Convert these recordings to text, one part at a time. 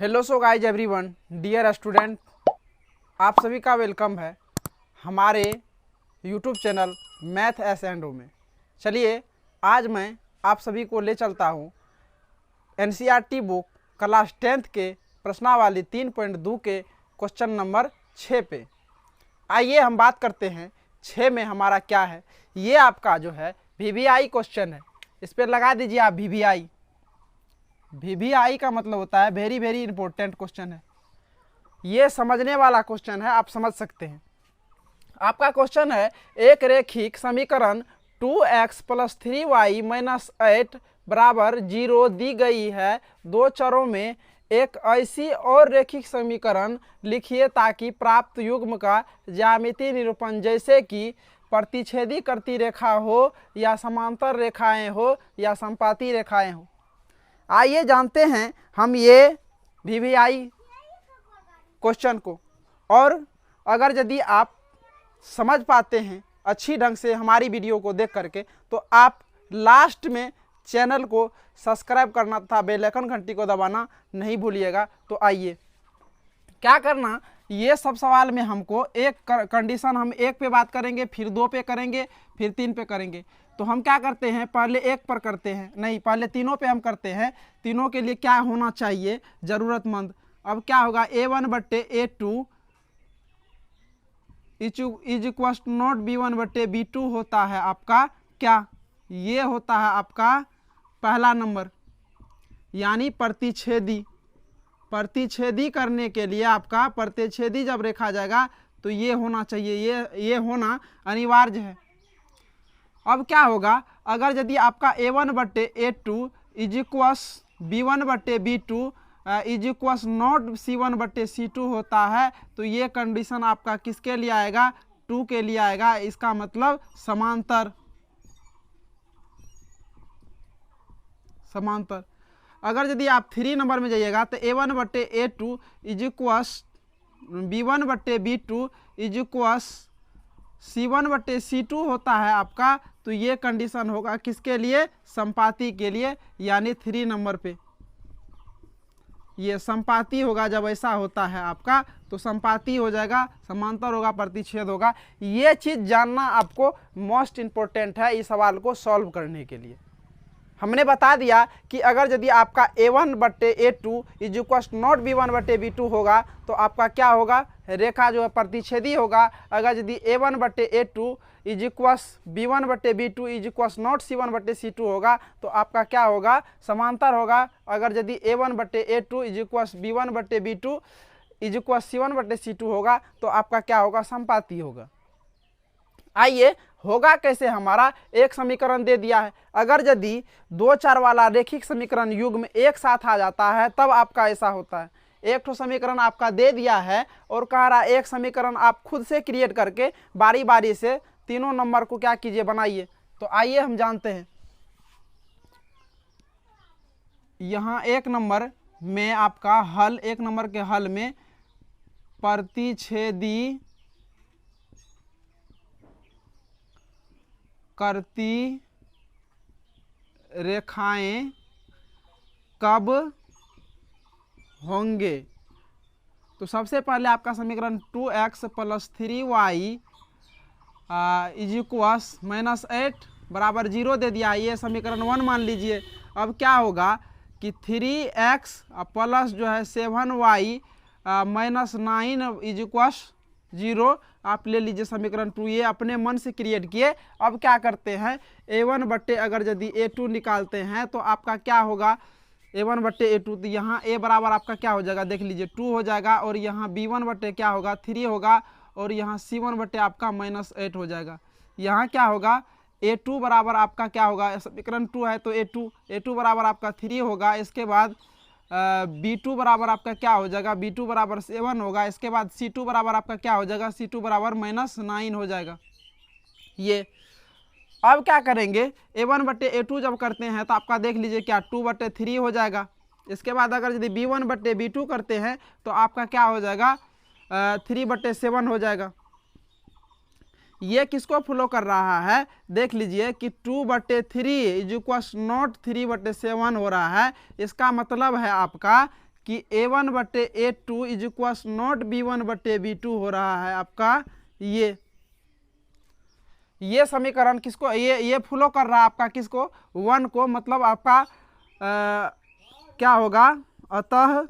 Hello so guys everyone, dear student, आप सभी का वेलकम है हमारे YouTube channel math S and O में। चलिए आज मैं आप सभी को ले चलता हूँ एनसीईआरटी बुक क्लास 10th के प्रश्नावली 3.2 के क्वेश्चन नंबर 6 पे। आइए हम बात करते हैं 6 में हमारा क्या है। ये आपका जो है वीवीआई क्वेश्चन है। इस पर लगा दीजिए आप वीवीआई। वीवीआई का मतलब होता है वेरी वेरी इंपॉर्टेंट क्वेश्चन है। ये समझने वाला क्वेश्चन है, आप समझ सकते हैं। आपका क्वेश्चन है एक रेखिक समीकरण 2x + 3y - 8 बराबर 0 दी गई है। दो चरों में एक ऐसी और रेखिक समीकरण लिखिए ताकि प्राप्त युग्म का ज्यामितीय निरूपण जैसे कि प्रतिच्छेदी करती रेखा हो या समांतर रेखाएं हो या समपाती रेखाएं हो। आइए जानते हैं हम ये वीवीआई क्वेश्चन को। और अगर यदि आप समझ पाते हैं अच्छी ढंग से हमारी वीडियो को देख करके, तो आप लास्ट में चैनल को सब्सक्राइब करना तथा बेल आइकन घंटी को दबाना नहीं भूलिएगा। तो आइए क्या करना, ये सब सवाल में हमको एक कंडीशन हम 1 पे बात करेंगे, फिर 2 पे करेंगे, फिर 3 पे करेंगे। तो हम क्या करते हैं, पहले 1 पर करते हैं, नहीं पहले तीनों पे हम करते हैं। तीनों के लिए क्या होना चाहिए ज़रूरतमंद। अब क्या होगा, A1/A2 is equal not B1/B2 होता है आपका क्या, ये होता है आपका पहला नंबर, यानी प्रतिच्छेदी। प्रतिच्छेदी करने के लिए आपका प्रतिच्छेदी जब रेखा जाएगा तो ये होना चाहिए, ये होना अनिवार्य है। अब क्या होगा, अगर यदि आपका A1/A2 is equal B1/B2 is equal not C1/C2 होता है, तो ये कंडीशन आपका किसके लिए आएगा, 2 के लिए आएगा। इसका मतलब समांतर। समांतर। अगर यदि आप 3 नंबर में जाइएगा तो A1/A2 is equal B1/B2 is equal C1/C2 होता है आपका। तो ये कंडीशन होगा किसके लिए, समपाती के लिए, यानी 3 नंबर पे ये समपाती होगा। जब ऐसा होता है आपका तो समपाती हो जाएगा, समांतर होगा, प्रतिच्छेद होगा। ये चीज़ जानना आपको मोस्ट इम्पोर्टेंट है इस सवाल को सॉल्व करने के लिए। हमने बता दिया कि अगर यदि आपका A1/A2 is equal not B1/B2 होगा तो आपका क्या होगा, रेखा जो है प्रतिच्छेदी होगा। अगर यदि A1/A2 is equal B1/B2 is equal not C1/C2 होगा तो आपका क्या होगा, समांतर होगा। अगर यदि A1/A2 is equal B1/B2 is equal C1/C2 होगा तो आपका क्या होगा, समपाती होगा। आइए होगा कैसे, हमारा एक समीकरण दे दिया है। अगर यदि 2 चर वाला रेखिक समीकरण युग्म एक साथ आ जाता है तब आपका ऐसा होता है। एक तो समीकरण आपका दे दिया है और कह रहा है एक समीकरण आप खुद से क्रिएट करके बारी बारी से तीनों नंबर को क्या कीजिए, बनाइए। तो आइए हम जानते हैं। यहाँ 1 नंबर में आपका हल, 1 नंबर के हल में प्रतिच्छेदी करती रेखाएं कब होंगे। तो सबसे पहले आपका समीकरण 2x + 3y इज इक्वल -8 बराबर 0 दे दिया। ये समीकरण 1 मान लीजिए। अब क्या होगा कि 3x प्लस जो है 7y -9 इज इक्वल 0 आप ले लीजिए समीकरण 2। ये अपने मन से क्रिएट किए। अब क्या करते हैं, A1/, अगर यदि A2 निकालते हैं तो आपका क्या होगा, A1/A2, तो यहाँ A बराबर आपका क्या हो जाएगा, देख लीजिए 2 हो जाएगा। और यहाँ B1/, क्या होगा, 3 होगा। और यहाँ C1/, आपका -8 हो जाएगा। यहाँ क्या होगा, A2 बराबर आपका क्या होगा, समीकरण 2 है तो A2 बराबर आपका 3 होगा। इसके बाद B2 बराबर आपका क्या हो जाएगा, B2 बराबर 7 होगा। इसके बाद C2 बराबर आपका क्या हो जाएगा, C2 बराबर -9 हो जाएगा। ये अब क्या करेंगे, A1/A2 जब करते हैं तो आपका देख लीजिए क्या 2/3 हो जाएगा। इसके बाद अगर यदि B1/B2 करते हैं तो आपका क्या हो जाएगा, 3/7 हो जाएगा। ये किसको फॉलो कर रहा है, देख लीजिए कि 2/3 इज इक्वल नॉट 3/7 हो रहा है। इसका मतलब है आपका कि A1/A2 is equals not B1/B2 हो रहा है आपका ये समीकरण किसको, ये फॉलो कर रहा है आपका किसको, 1 को, मतलब आपका क्या होगा, अतः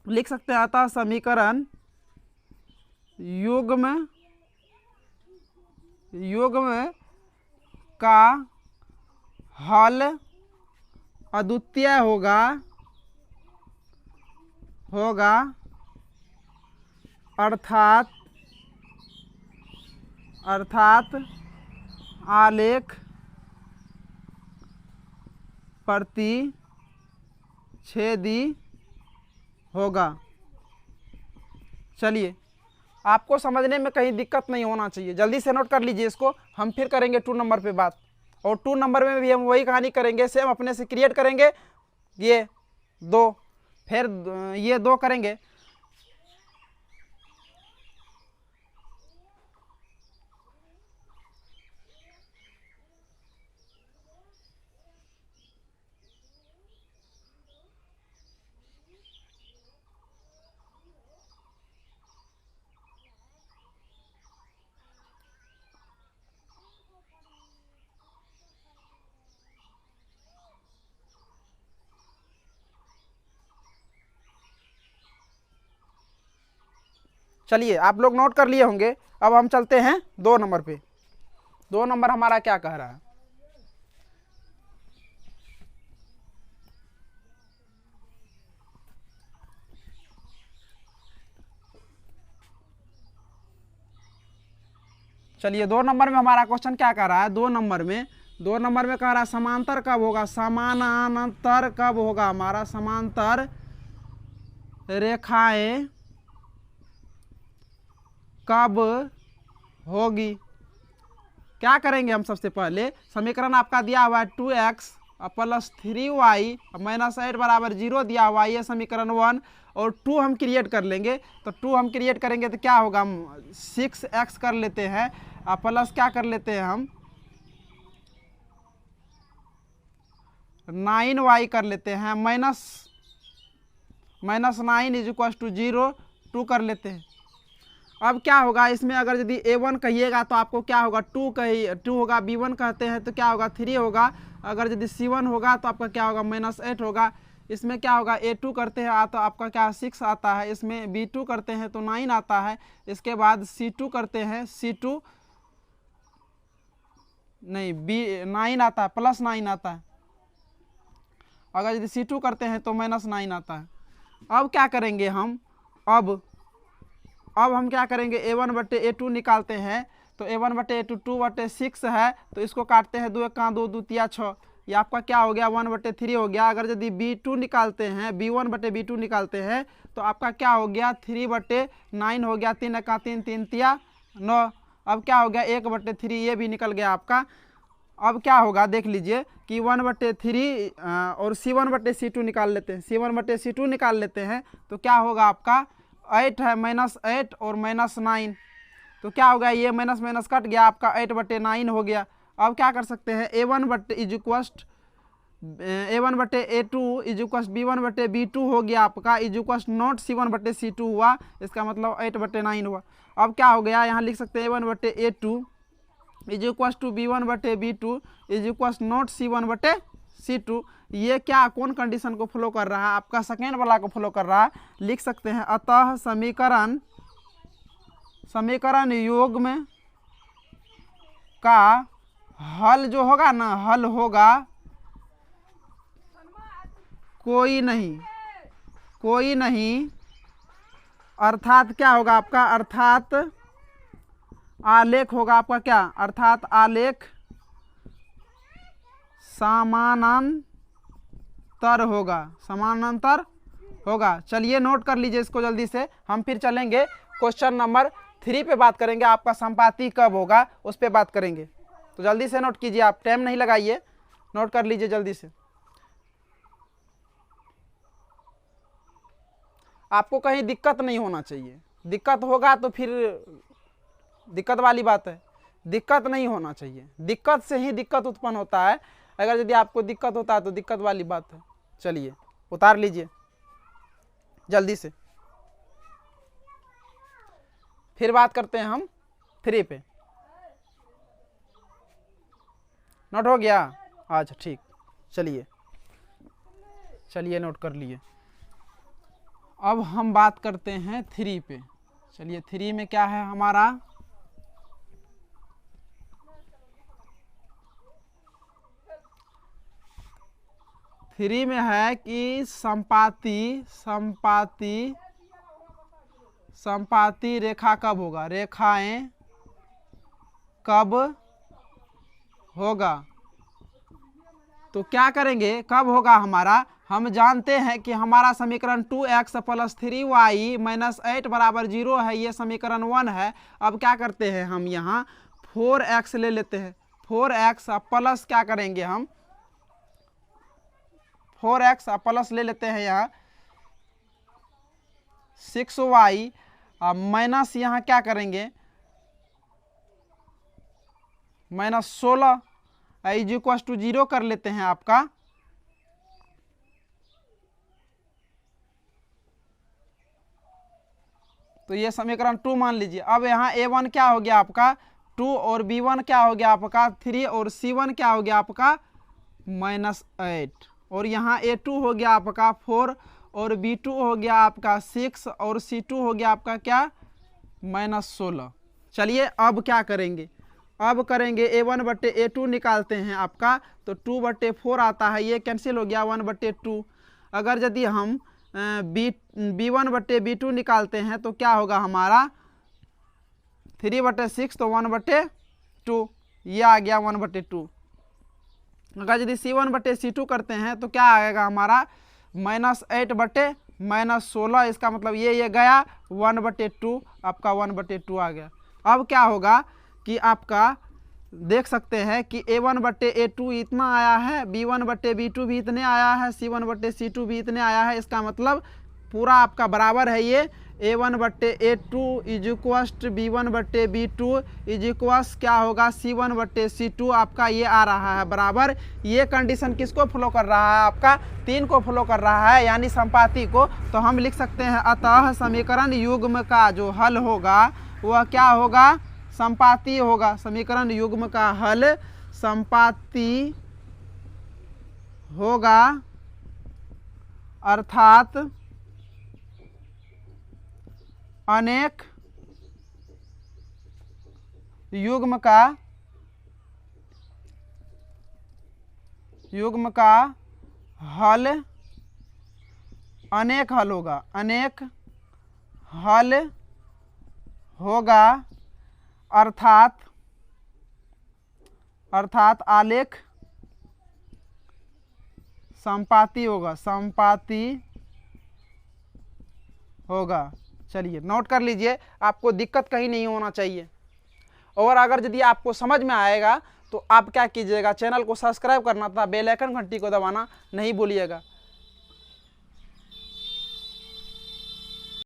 लिख सकते हैं अतः समीकरण युग्म का हल अद्वितीय होगा अर्थात आलेख प्रतिच्छेदी होगा। चलिए, आपको समझने में कहीं दिक्कत नहीं होना चाहिए, जल्दी से नोट कर लीजिए इसको। हम फिर करेंगे 2 नंबर पे बात, और 2 नंबर में भी हम वही कहानी करेंगे, सेम अपने से क्रिएट करेंगे ये 2, फिर ये 2 करेंगे। चलिए, आप लोग नोट कर लिए होंगे। अब हम चलते हैं 2 नंबर पे। 2 नंबर हमारा क्या कह रहा है, चलिए 2 नंबर में हमारा क्वेश्चन क्या कह रहा है, 2 नंबर में कह रहा है समांतर कब होगा, समानांतर कब होगा, हमारा समांतर रेखाएं कब होगी। क्या करेंगे हम, सबसे पहले समीकरण आपका दिया हुआ है 2x + 3y - 8 = 0 दिया हुआ है, ये समीकरण 1, और 2 हम क्रिएट कर लेंगे। तो 2 हम क्रिएट करेंगे तो क्या होगा, हम 6x कर लेते हैं, प्लस क्या कर लेते हैं हम 9y कर लेते हैं, माइनस 9 = 0, 2 कर लेते हैं। अब क्या होगा इसमें, अगर यदि A1 कहिएगा तो आपको क्या होगा, 2 होगा, B1 कहते हैं तो क्या होगा, 3 होगा, अगर यदि C1 होगा तो आपका क्या होगा, -8 होगा। इसमें क्या होगा, A2 करते हैं तो आपका क्या 6 आता है, इसमें B2 करते हैं तो 9 आता है, इसके बाद C2 करते हैं, C2 नहीं B9 आता है, +9 आता है, अगर यदि C2 करते हैं तो -9 आता है। अब क्या करेंगे हम, अब हम क्या करेंगे, A1/A2 निकालते हैं, तो A1/A2 2/6 है, तो इसको काटते हैं, 2 × 1 = 2, 2 × 3 = 6, ये आपका क्या हो गया, 1/3 हो गया। अगर यदि B2 निकालते हैं, B1/B2 निकालते हैं तो आपका क्या हो गया, 3/9 हो गया, 3 × 1 = 3, 3 × 3 = 9। अब क्या हो गया, 1/3, ये भी निकल गया आपका। अब क्या होगा देख लीजिए कि 1/3 और C1/C2 निकाल लेते हैं, C1/C2 निकाल लेते हैं तो क्या होगा आपका, 8 है, -8 और -9, तो क्या हो गया, ये माइनस माइनस कट गया, आपका 8/9 हो गया। अब क्या कर सकते हैं, A1/A2 = B1/B2 हो गया आपका, नॉट C1/C2 हुआ, इसका मतलब 8/9 हुआ। अब क्या हो गया, यहाँ लिख सकते हैं A1/A2 = B1/B2 नॉट C1/C2। ये क्या, कौन कंडीशन को फॉलो कर रहा है, आपका सेकेंड वाला को फॉलो कर रहा है। लिख सकते हैं अतः समीकरण युग्म का हल जो होगा ना, हल होगा कोई नहीं, अर्थात क्या होगा आपका, अर्थात आलेख होगा आपका, क्या, अर्थात आलेख समानांतर होगा। चलिए नोट कर लीजिए इसको जल्दी से। हम फिर चलेंगे क्वेश्चन नंबर 3 पे बात करेंगे, आपका संपाती कब होगा उस पे बात करेंगे। तो जल्दी से नोट कीजिए, आप टाइम नहीं लगाइए, नोट कर लीजिए जल्दी से। आपको कहीं दिक्कत नहीं होना चाहिए, दिक्कत होगा तो फिर दिक्कत वाली बात है, दिक्कत नहीं होना चाहिए, दिक्कत से ही दिक्कत उत्पन्न होता है। अगर यदि आपको दिक्कत होता है तो दिक्कत वाली बात है। चलिए उतार लीजिए। जल्दी से। फिर बात करते हैं हम 3 पे। नोट हो गया? अच्छा ठीक, चलिए नोट कर लिए। अब हम बात करते हैं 3 पे। चलिए 3 में क्या है हमारा, थ्री में है कि संपाती रेखा कब होगा, रेखाएं कब होगा। तो क्या करेंगे, कब होगा हमारा, हम जानते हैं कि हमारा समीकरण 2x + 3y - 8 = 0 है, ये समीकरण 1 है। अब क्या करते हैं हम यहाँ 4x ले लेते हैं, 4x प्लस क्या करेंगे हम 4x प्लस ले लेते हैं यहाँ 6y माइनस यहाँ क्या करेंगे -16 = 0 कर लेते हैं आपका। तो ये समीकरण 2 मान लीजिए। अब यहाँ a1 क्या हो गया आपका 2 और b1 क्या हो गया आपका 3 और c1 क्या हो गया आपका -8 और यहाँ a2 हो गया आपका 4 और b2 हो गया आपका 6 और c2 हो गया आपका क्या -16। चलिए अब क्या करेंगे, अब करेंगे a1/a2 निकालते हैं आपका, तो 2/4 आता है, ये कैंसिल हो गया 1/2। अगर यदि हम b1/b2 निकालते हैं तो क्या होगा हमारा 3/6, तो 1/2, ये आ गया 1/2। अगर यदि c1/c2 करते हैं तो क्या आएगा हमारा -8/-16, इसका मतलब ये गया 1/2, आपका 1/2 आ गया। अब क्या होगा कि आपका देख सकते हैं कि a1/a2 इतना आया है, b1/b2 भी इतने आया है, c1/c2 भी इतने आया है। इसका मतलब पूरा आपका बराबर है, ये a1/a2 = b1/b2 = क्या होगा c1/c2, आपका ये आ रहा है बराबर। ये कंडीशन किसको फॉलो कर रहा है, आपका 3 को फॉलो कर रहा है, यानी संपाती को। तो हम लिख सकते हैं अतः समीकरण युग्म का जो हल होगा वह क्या होगा, संपाती होगा। समीकरण युग्म का हल संपाती होगा, अर्थात अनेक युग्म का हल अनेक हल होगा, अनेक हल होगा, अर्थात आलेख संपाती होगा, संपाती होगा। चलिए नोट कर लीजिए, आपको दिक्कत कहीं नहीं होना चाहिए। और अगर यदि आपको समझ में आएगा तो आप क्या कीजिएगा, चैनल को सब्सक्राइब करना था, बेल आइकन घंटी को दबाना नहीं भूलिएगा।